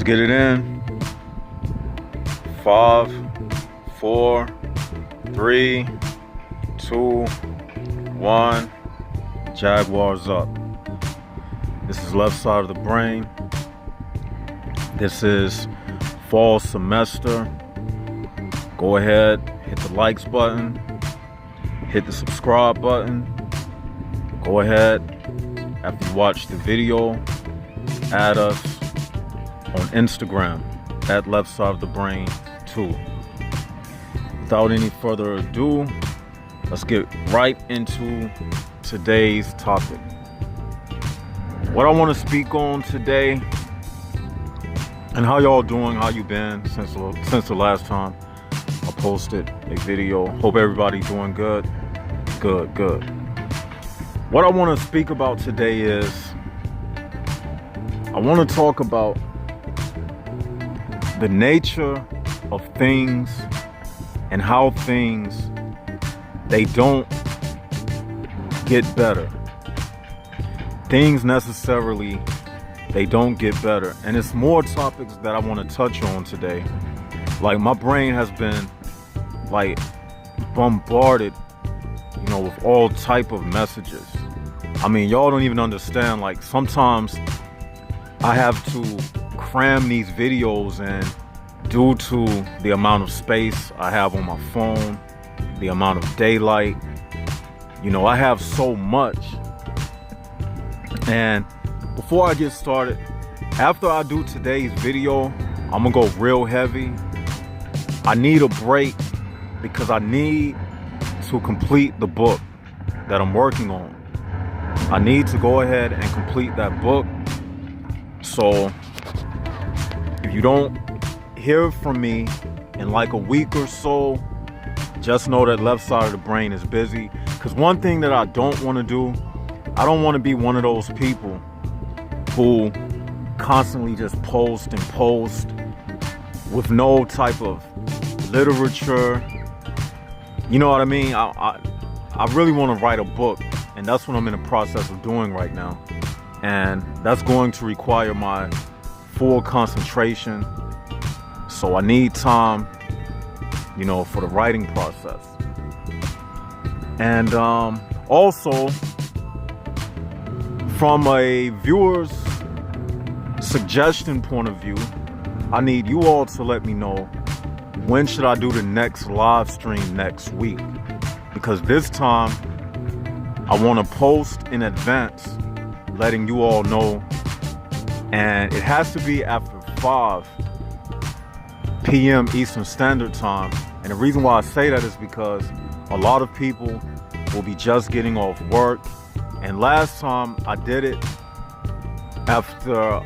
Let's get it in. 5, 4, 3, 2, 1. Jaguars up. This is left side of the brain. This is fall semester. Go ahead, hit the likes button, hit the subscribe button. Go ahead, after you watch the video, add us on Instagram at left side of the brain 2. Without any further ado, let's get right into today's topic. What I want to speak on today, and how y'all doing, how you been since the last time I posted a video. Hope everybody's doing good. Good. What I want to speak about today is, I want to talk about the nature of things and how things, they don't get better. Things necessarily, they don't get better. And it's more topics that I want to touch on today. Like, my brain has been like bombarded, with all type of messages. I mean, y'all don't even understand. Like, sometimes I have to cram these videos in due to the amount of space I have on my phone, the amount of daylight. I have so much. And before I get started, after I do today's video, I'm gonna go real heavy. I need a break because I need to complete the book that I'm working on. I need to go ahead and complete that book. So if you don't hear from me in like a week or so, just know that left side of the brain is busy. Because one thing that I don't want to do, I don't want to be one of those people who constantly just post with no type of literature. You know what I mean? I really want to write a book, and that's what I'm in the process of doing right now. And that's going to require my full concentration. So I need time, for the writing process. And also, from a viewer's suggestion point of view, I need you all to let me know, when should I do the next live stream next week? Because this time I want to post in advance, letting you all know, and it has to be after 5 p.m. Eastern Standard Time. And the reason why I say that is because a lot of people will be just getting off work. And last time I did it, after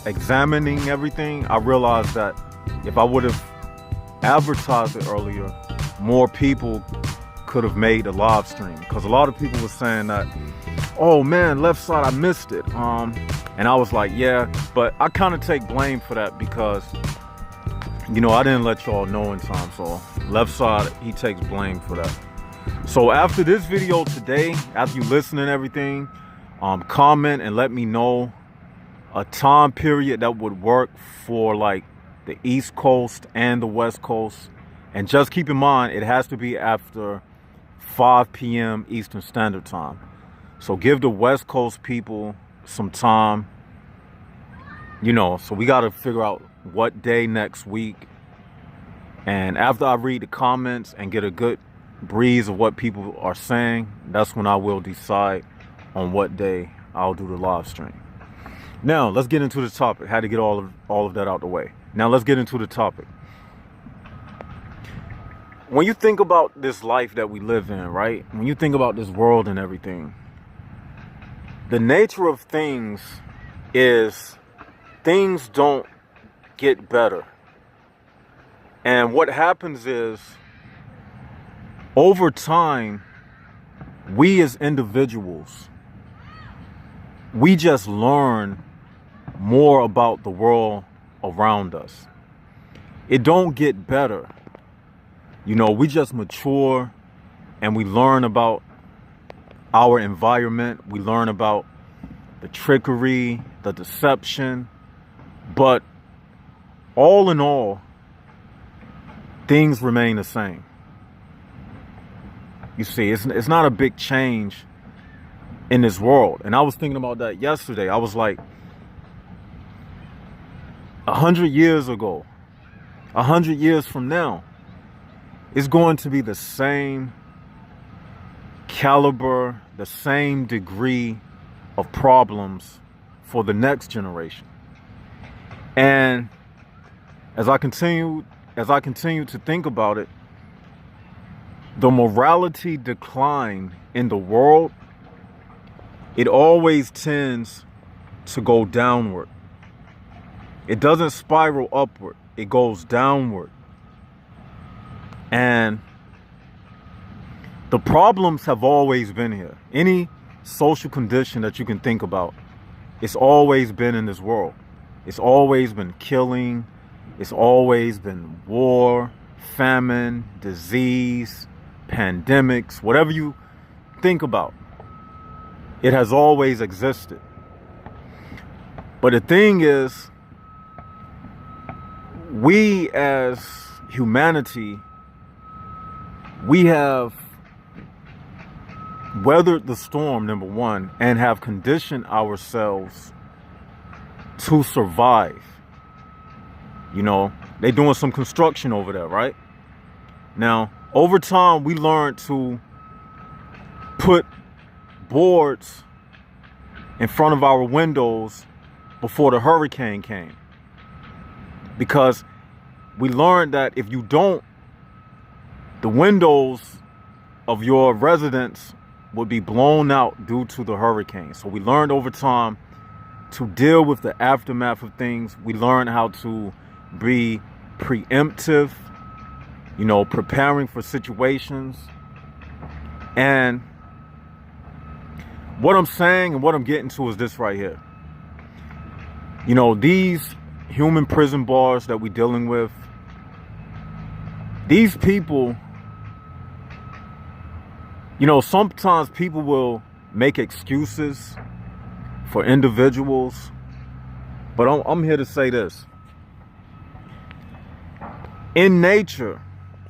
examining everything, I realized that if I would have advertised it earlier, more people could have made a live stream. Because a lot of people were saying that, oh man, left side, I missed it. And I was like, yeah, but I kind of take blame for that because, I didn't let y'all know in time. So left side, he takes blame for that. So after this video today, after you listen and everything, comment and let me know a time period that would work for like the East Coast and the West Coast. And just keep in mind, it has to be after 5 p.m. Eastern Standard Time. So give the West Coast people some time, so we got to figure out what day next week. And after I read the comments and get a good breeze of what people are saying, that's when I will decide on what day I'll do the live stream. Now let's get into the topic. Had to get all of that out the way. Now let's get into the topic. When you think about this life that we live in, right? When you think about this world and everything, the nature of things is things don't get better. And what happens is, over time, we as individuals, we just learn more about the world around us. It don't get better. We just mature and we learn about our environment. We learn about the trickery, the deception. But all in all, things remain the same. You see, it's not a big change in this world. And I was thinking about that yesterday. I was like, 100 years ago, 100 years from now, it's going to be the same caliber, the same degree of problems for the next generation. And as I continue to think about it, the morality decline in the world, it always tends to go downward. It doesn't spiral upward, it goes downward. And the problems have always been here. Any social condition that you can think about, it's always been in this world. It's always been killing. It's always been war, famine, disease, pandemics, whatever you think about. It has always existed. But the thing is, we as humanity, we have weathered the storm, number one, and have conditioned ourselves to survive. You know, they're doing some construction over there, right? Now, over time, we learned to put boards in front of our windows before the hurricane came. Because we learned that if you don't, the windows of your residence would be blown out due to the hurricane. So we learned over time to deal with the aftermath of things. We learned how to be preemptive, you know, preparing for situations. And what I'm saying and what I'm getting to is this right here. You know, these human prison bars that we're dealing with, these people, you know, sometimes people will make excuses for individuals, but I'm here to say this. In nature,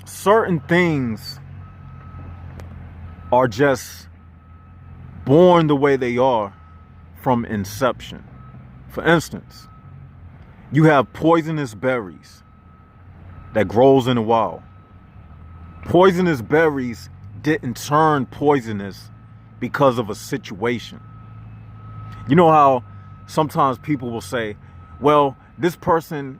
certain things are just born the way they are from inception. For instance, you have poisonous berries that grows in the wild. Poisonous berries didn't turn poisonous because of a situation. You know how sometimes people will say, well, this person,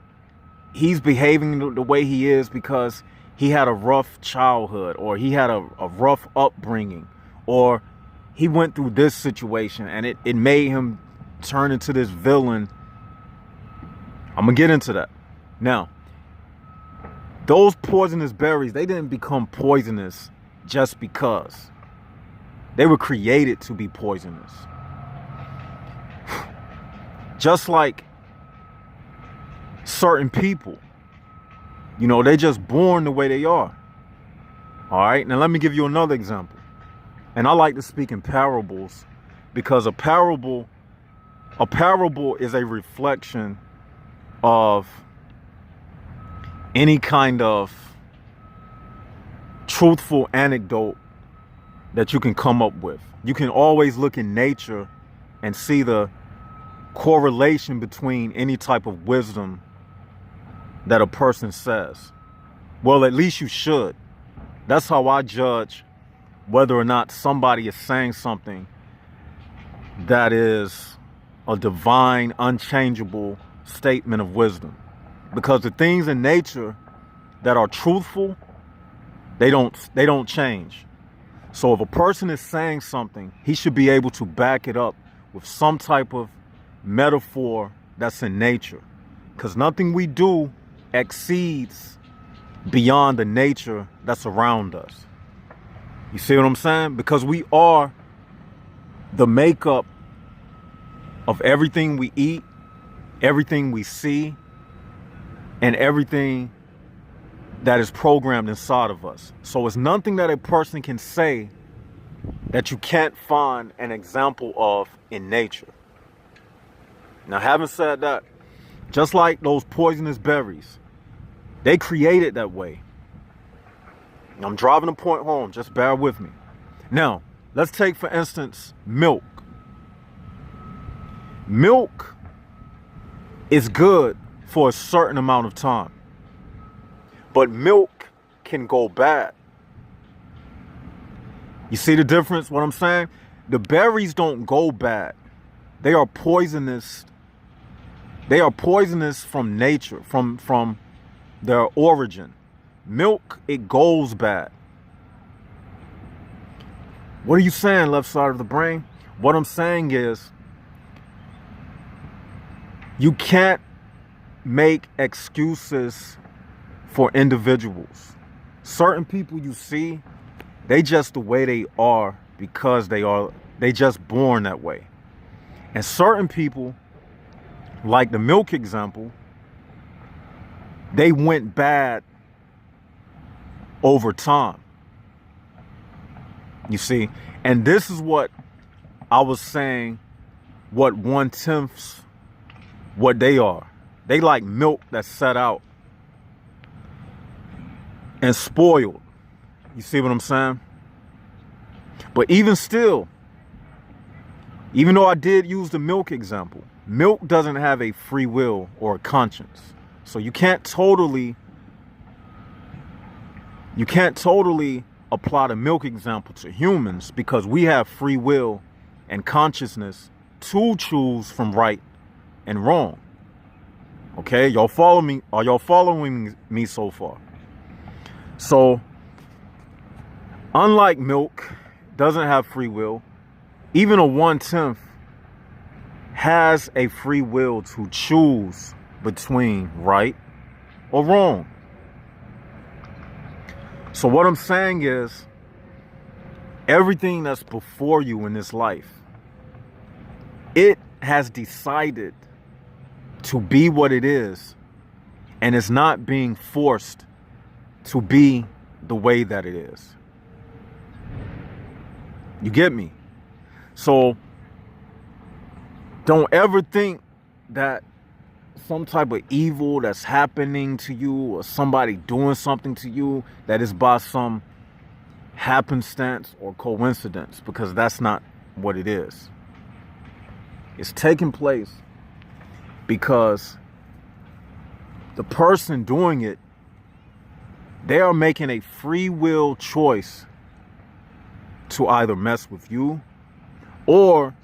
he's behaving the way he is because he had a rough childhood, or he had a rough upbringing, or he went through this situation and it made him turn into this villain. I'm gonna get into that. Now, those poisonous berries, they didn't become poisonous just because. They were created to be poisonous. Just like certain people, you know, they're just born the way they are. All right, now let me give you another example. And I like to speak in parables because a parable is a reflection of any kind of truthful anecdote that you can come up with. You can always look in nature and see the correlation between any type of wisdom that a person says. Well, at least you should. That's how I judge whether or not somebody is saying something that is a divine, unchangeable statement of wisdom. Because the things in nature that are truthful, they don't change. So if a person is saying something, he should be able to back it up with some type of metaphor that's in nature. Because nothing we do exceeds beyond the nature that's around us. You see what I'm saying? Because we are the makeup of everything we eat, everything we see, and everything that is programmed inside of us. So it's nothing that a person can say that you can't find an example of in nature. Now, having said that, Just like those poisonous berries. They created that way. I'm driving a point home. Just bear with me. Now, let's take, for instance, milk. Milk is good for a certain amount of time. But milk can go bad. You see the difference, what I'm saying? The berries don't go bad. They are poisonous. They are poisonous from nature, from their origin. Milk, it goes bad. What are you saying, left side of the brain? What I'm saying is, you can't make excuses for individuals. Certain people you see, they just the way they are because they just born that way. And certain people, like the milk example, they went bad over time. You see? And this is what I was saying, what 1/10 what they are. They like milk that's set out and spoiled. You see what I'm saying? But even still, even though I did use the milk example, milk doesn't have a free will or a conscience. So you can't totally apply the milk example to humans, because we have free will and consciousness to choose from right and wrong. Okay, y'all follow me? Are y'all following me so far? So, unlike milk, doesn't have free will, even a 1/10 has a free will to choose between right or wrong. So what I'm saying is, everything that's before you in this life, it has decided to be what it is, and it's not being forced to be the way that it is. You get me? So don't ever think that some type of evil that's happening to you, or somebody doing something to you, that is by some happenstance or coincidence, because that's not what it is. It's taking place because the person doing it, they are making a free will choice to either mess with you or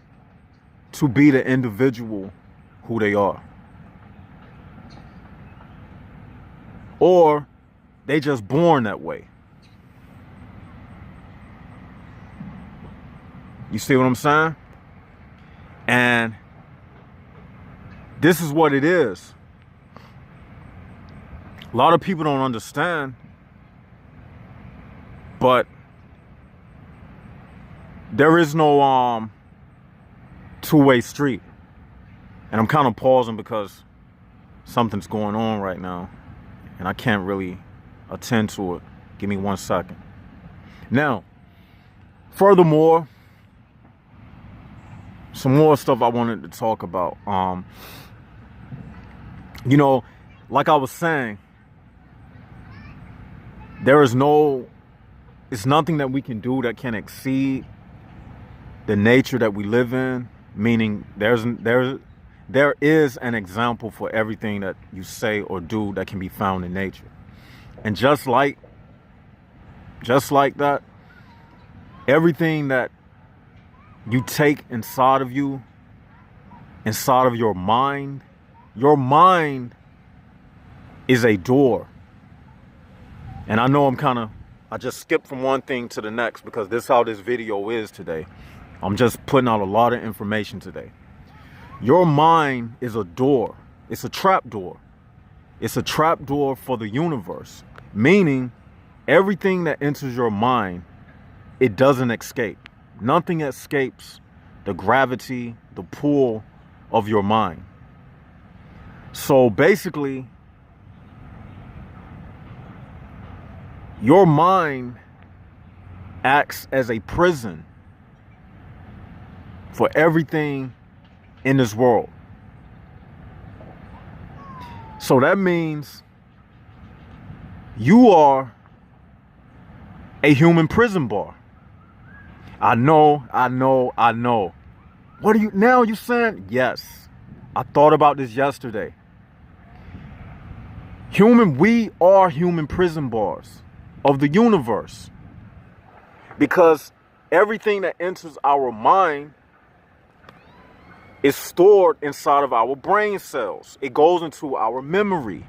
to be the individual who they are. Or they just born that way. You see what I'm saying? And this is what it is. A lot of people don't understand, but there is no two-way street. And I'm kind of pausing because something's going on right now, and I can't really attend to it. Give me 1 second. Now, furthermore, some more stuff I wanted to talk about. You know, like I was saying, it's nothing that we can do that can exceed the nature that we live in. Meaning, there is an example for everything that you say or do that can be found in nature. And just like that, everything that you take inside of you, inside of your mind is a door. And I know I just skipped from one thing to the next because this is how this video is today. I'm just putting out a lot of information today. Your mind is a door. It's a trap door. It's a trap door for the universe. Meaning, everything that enters your mind, it doesn't escape. Nothing escapes the gravity, the pull of your mind. So basically, your mind acts as a prison for everything in this world. So that means you are a human prison bar. I know. What are you now? You saying? Yes. I thought about this yesterday. We are human prison bars of the universe. Because everything that enters our mind is stored inside of our brain cells. It goes into our memory.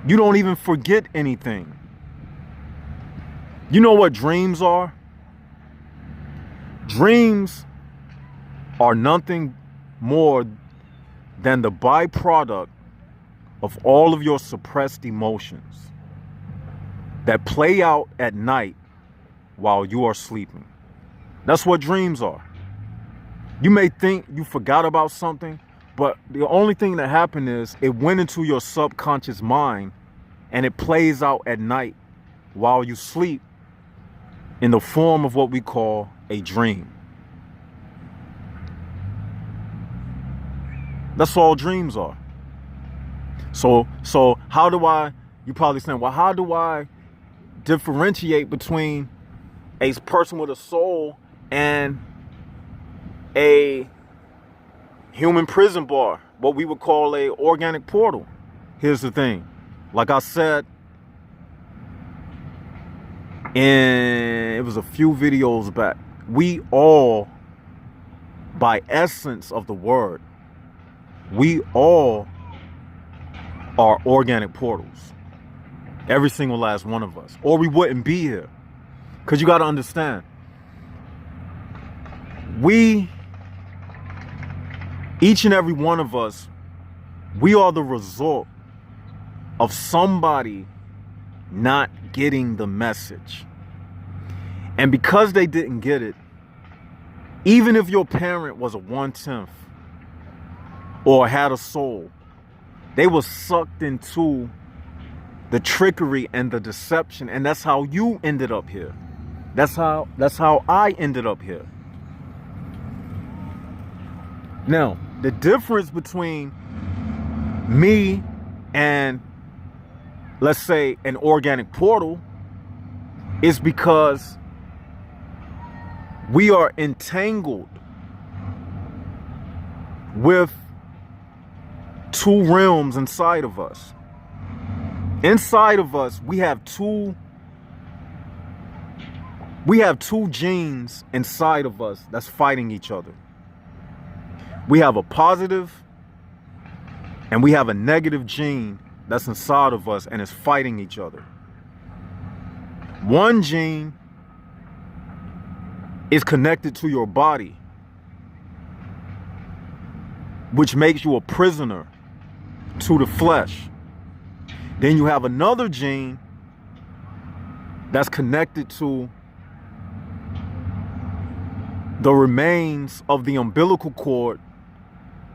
You don't even forget anything. You know what dreams are? Dreams are nothing more than the byproduct of all of your suppressed emotions that play out at night while you are sleeping. That's what dreams are. You may think you forgot about something, but the only thing that happened is it went into your subconscious mind and it plays out at night while you sleep in the form of what we call a dream. That's all dreams are. So how do I, you probably saying, well, how do I differentiate between a person with a soul and a human prison bar, what we would call a organic portal? Here's the thing. Like I said, it was a few videos back, we all, by essence of the word, we all are organic portals. Every single last one of us. Or we wouldn't be here. Because you got to understand, each and every one of us, we are the result of somebody not getting the message. And because they didn't get it, even if your parent was a 1/10 or had a soul, they were sucked into the trickery and the deception, and that's how you ended up here. That's how I ended up here. Now, the difference between me and, let's say, an organic portal is because we are entangled with two realms inside of us. Inside of us, we have two genes inside of us that's fighting each other. We have a positive and we have a negative gene that's inside of us and is fighting each other. One gene is connected to your body, which makes you a prisoner to the flesh. Then you have another gene that's connected to the remains of the umbilical cord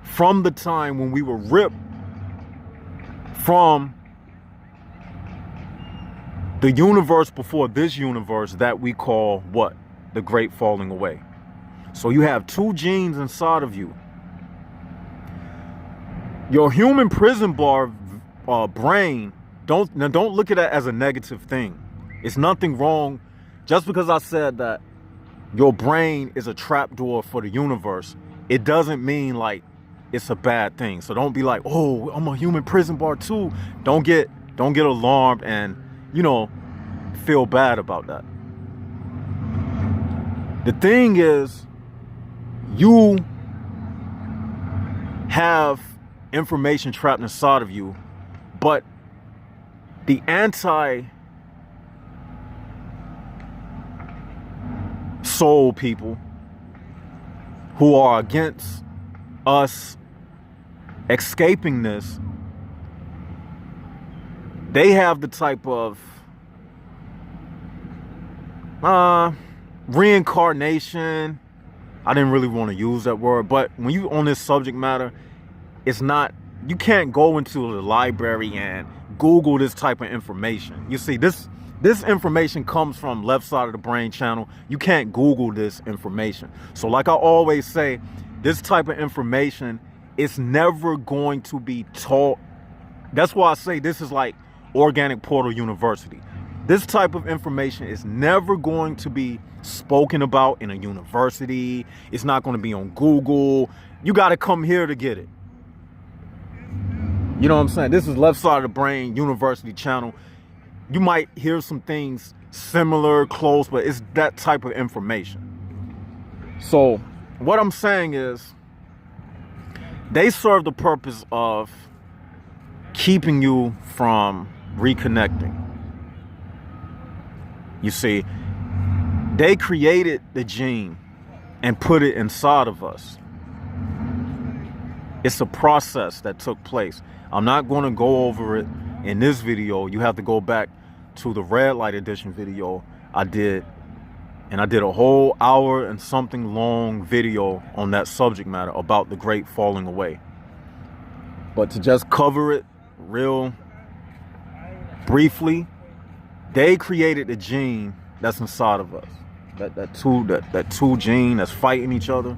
from the time when we were ripped from the universe before this universe that we call what? The Great Falling Away. So you have two genes inside of you. Your human prison bar brain, don't look at that as a negative thing. It's nothing wrong. Just because I said that your brain is a trapdoor for the universe, it doesn't mean like it's a bad thing. So don't be like, oh, I'm a human prison bar too. Don't get alarmed and, feel bad about that. The thing is, you have information trapped inside of you, but the anti-soul people who are against us escaping this, they have the type of reincarnation. I didn't really want to use that word, but when you on this subject matter, it's not, you can't go into the library and Google this type of information. You see, this information comes from Left Side of the Brain channel. You can't Google this information. So like I always say, this type of information It's never going to be taught. That's why I say this is like Organic Portal University. This type of information is never going to be spoken about in a university. It's not going to be on Google. You got to come here to get it. You know what I'm saying? This is Left Side of the Brain University channel. You might hear some things similar, close, but it's that type of information. So what I'm saying is they serve the purpose of keeping you from reconnecting. You see, they created the gene and put it inside of us. It's a process that took place. I'm not going to go over it in this video. You have to go back to the red light edition video I did. And I did a whole hour and something long video on that subject matter about the great falling away. But to just cover it real briefly, they created the gene that's inside of us. That two gene that's fighting each other.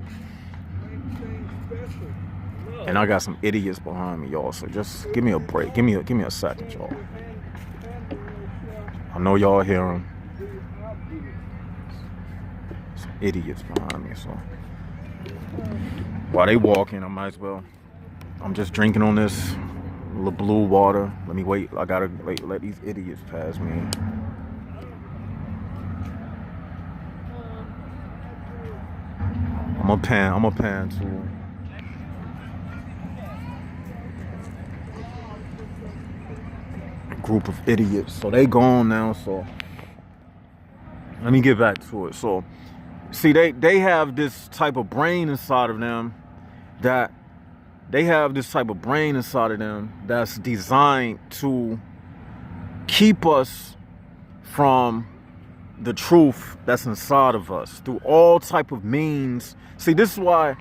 And I got some idiots behind me, y'all. So just give me a break. Give me a second, y'all. I know y'all hear them. Some idiots behind me, so while they walking, I might as well. I'm just drinking on this little blue water. Let me wait. I gotta let these idiots pass me. I'm a pan too. Group of idiots. So they gone now, so let me get back to it. So see, they have this type of brain inside of them that's designed to keep us from the truth that's inside of us through all type of means. See, this is why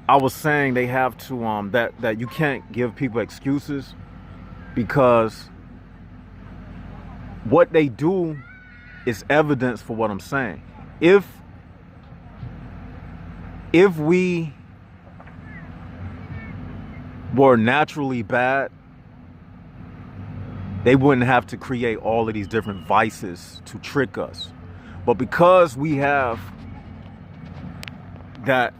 I was saying they have to that you can't give people excuses, because what they do is evidence for what I'm saying. If we were naturally bad, they wouldn't have to create all of these different vices to trick us. But because we have that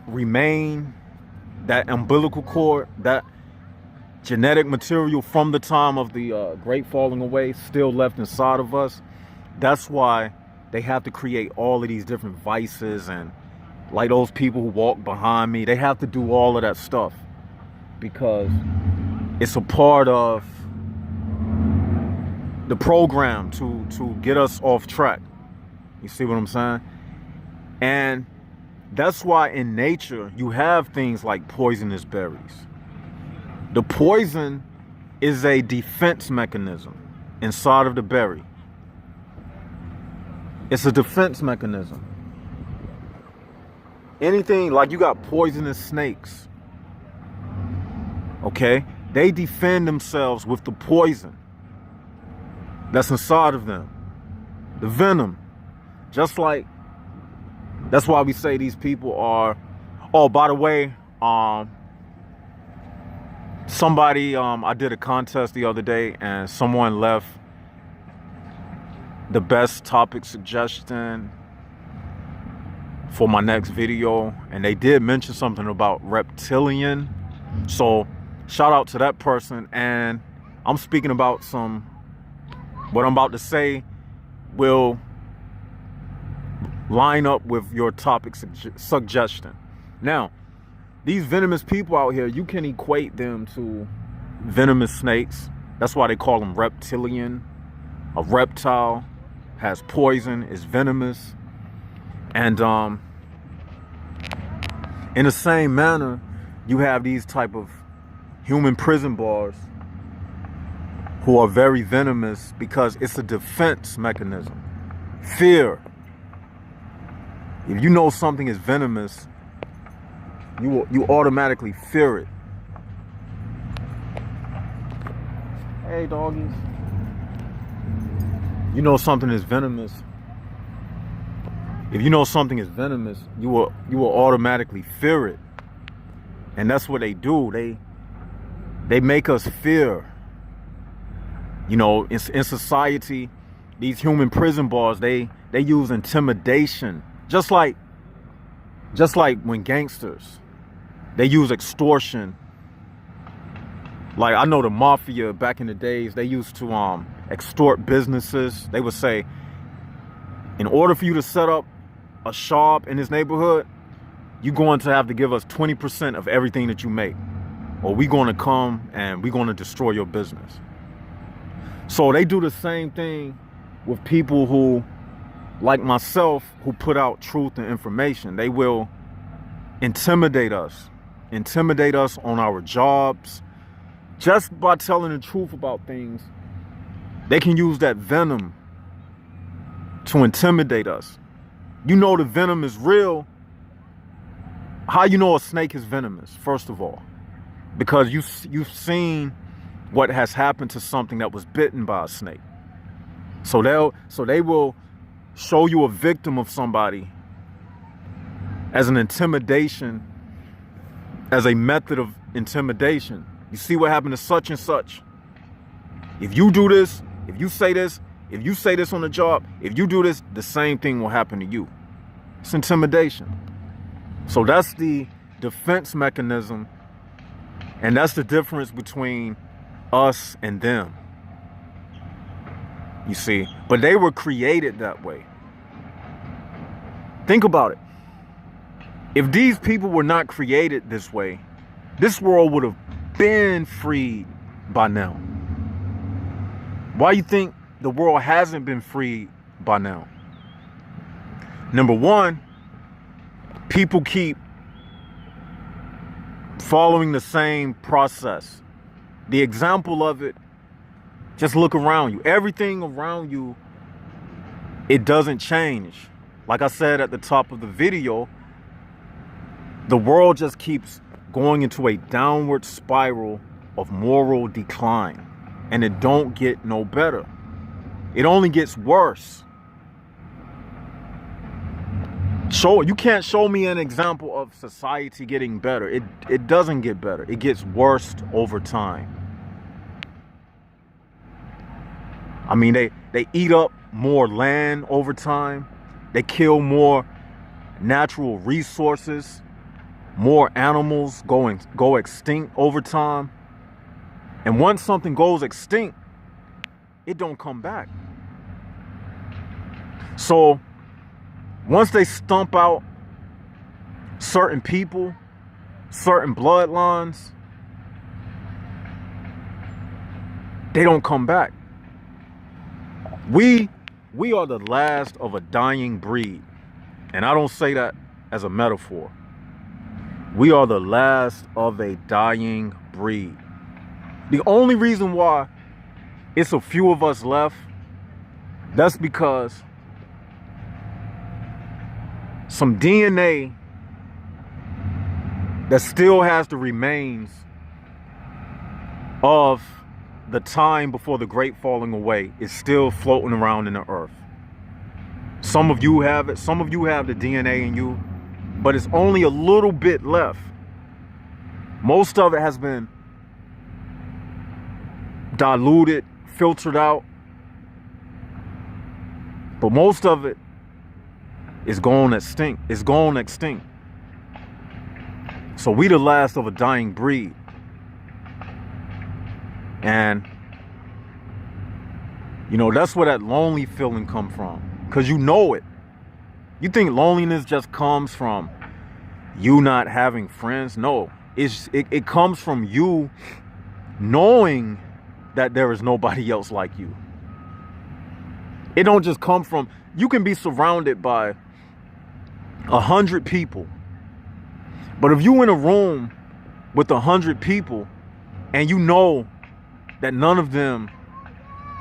umbilical cord, that genetic material from the time of the great falling away still left inside of us, that's why they have to create all of these different vices. And like those people who walk behind me, they have to do all of that stuff because it's a part of the program to get us off track. You see what I'm saying? And that's why in nature you have things like poisonous berries. The poison is a defense mechanism inside of the berry. It's a defense mechanism. Anything like you got poisonous snakes, okay? They defend themselves with the poison that's inside of them, the venom. Just like, that's why we say these people are, oh, by the way, somebody, I did a contest the other day and someone left the best topic suggestion for my next video, and they did mention something about reptilian. So shout out to that person. And I'm speaking about what I'm about to say will line up with your topic suggestion. Now, these venomous people out here, you can equate them to venomous snakes. That's why they call them reptilian. A reptile has poison, is venomous. And in the same manner, you have these type of human prison bars who are very venomous because it's a defense mechanism. Fear. If you know something is venomous, you automatically fear it. Hey, doggies. You know something is venomous. If you know something is venomous, you will automatically fear it. And that's what they do. They make us fear. You know, in society, these human prison bars, they use intimidation. Just like when gangsters, they use extortion. Like, I know the mafia back in the days, they used to extort businesses. They would say, in order for you to set up a shop in this neighborhood, you're going to have to give us 20% of everything that you make, or we're going to come and we're going to destroy your business. So they do the same thing with people who, like myself, who put out truth and information. They will intimidate us on our jobs. Just by telling the truth about things, they can use that venom to intimidate us. You know the venom is real. How you know a snake is venomous? First of all, because you've seen what has happened to something that was bitten by a snake. So they will show you a victim of somebody as an intimidation, as a method of intimidation. You see what happened to such and such. If you do this, if you say this on the job, if you do this, the same thing will happen to you. It's intimidation. So that's the defense mechanism, and that's the difference between us and them. You see, but they were created that way. Think about it. If these people were not created this way, this world would have been freed by now. Why do you think the world hasn't been freed by now? Number one, people keep following the same process. The example of it, just look around you. Everything around you, it doesn't change. Like I said at the top of the video, the world just keeps going into a downward spiral of moral decline, and it don't get no better. It only gets worse. You can't show me an example of society getting better. It doesn't get better. It gets worse over time. I mean, they eat up more land over time. They kill more natural resources. More animals go extinct over time. And once something goes extinct, it don't come back. So once they stomp out certain people, certain bloodlines, they don't come back. We are the last of a dying breed. And I don't say that as a metaphor. We are the last of a dying breed. The only reason why it's a few of us left, that's because some DNA that still has the remains of the time before the great falling away is still floating around in the earth. Some of you have it, some of you have the DNA in you, but it's only a little bit left. Most of it has been diluted, filtered out, but most of it is going extinct. It's going extinct. So we the last of a dying breed. And you know, that's where that lonely feeling come from, because you know it. You think loneliness just comes from you not having friends? No, it comes from you knowing that there is nobody else like you. It don't just come from, you can be surrounded by 100 people, but if you in a room with 100 people and you know that none of them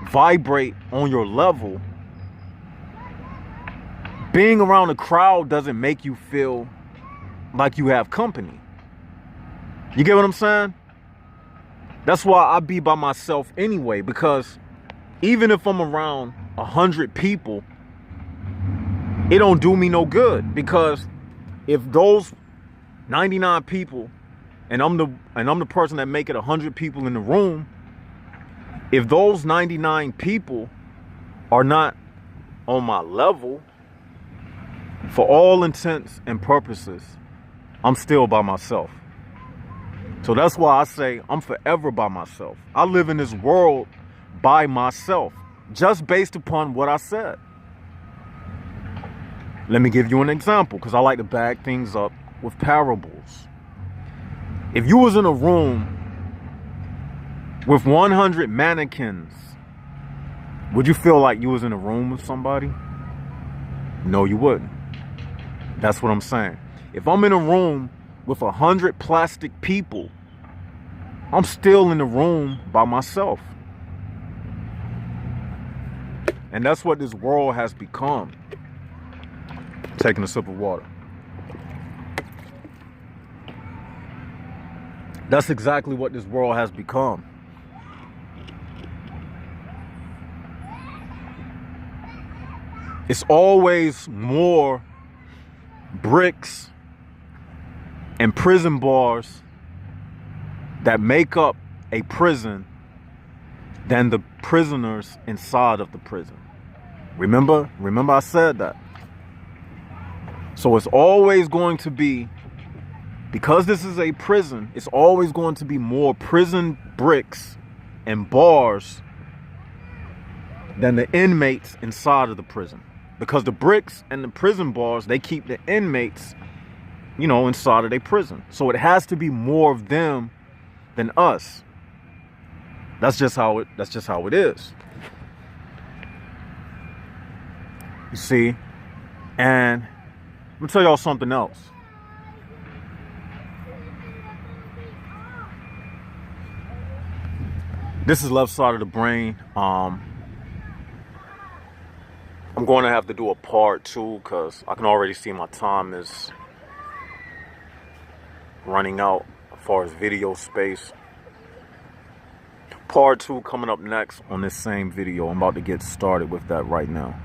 vibrate on your level, being around a crowd doesn't make you feel like you have company. You get what I'm saying? That's why I be by myself anyway, because even if I'm around 100 people, it don't do me no good, because if those 99 people and I'm the person that make it 100 people in the room, if those 99 people are not on my level, for all intents and purposes, I'm still by myself. So that's why I say I'm forever by myself. I live in this world by myself, just based upon what I said. Let me give you an example, because I like to bag things up with parables. If you was in a room with 100 mannequins, would you feel like you was in a room with somebody? No, you wouldn't. That's what I'm saying. If I'm in a room with 100 plastic people, I'm still in the room by myself. And that's what this world has become. Taking a sip of water. That's exactly what this world has become. It's always more bricks and prison bars that make up a prison than the prisoners inside of the prison. Remember I said that. So it's always going to be, because this is a prison, it's always going to be more prison bricks and bars than the inmates inside of the prison. Because the bricks and the prison bars, they keep the inmates, inside of their prison. So it has to be more of them than us. That's just how it is. You see? And let me tell y'all something else. This is Left Side of the Brain. I'm going to have to do a part 2 because I can already see my time is running out as far as video space. Part 2 coming up next on this same video. I'm about to get started with that right now.